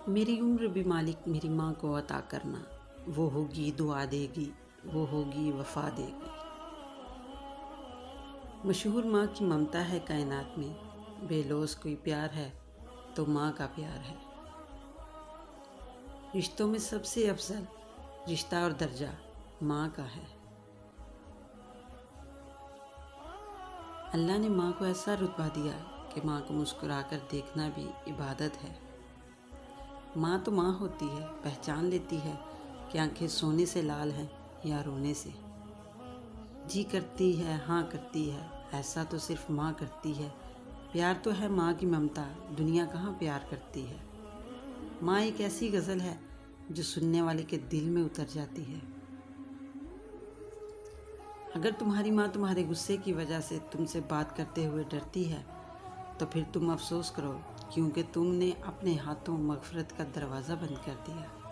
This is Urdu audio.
میری عمر بھی مالک میری ماں کو عطا کرنا، وہ ہوگی دعا دے گی، وہ ہوگی وفا دے گی۔ مشہور ماں کی ممتا ہے کائنات میں، بے لوث کوئی پیار ہے تو ماں کا پیار ہے۔ رشتوں میں سب سے افضل رشتہ اور درجہ ماں کا ہے۔ اللہ نے ماں کو ایسا رتبہ دیا کہ ماں کو مسکرا کر دیکھنا بھی عبادت ہے۔ ماں تو ماں ہوتی ہے، پہچان لیتی ہے کہ آنکھیں سونے سے لال ہیں یا رونے سے۔ جی کرتی ہے، ہاں کرتی ہے، ایسا تو صرف ماں کرتی ہے۔ پیار تو ہے ماں کی ممتا، دنیا کہاں پیار کرتی ہے۔ ماں ایک ایسی غزل ہے جو سننے والے کے دل میں اتر جاتی ہے۔ اگر تمہاری ماں تمہارے غصے کی وجہ سے تم سے بات کرتے ہوئے ڈرتی ہے تو پھر تم افسوس کرو، کیونکہ تم نے اپنے ہاتھوں مغفرت کا دروازہ بند کر دیا۔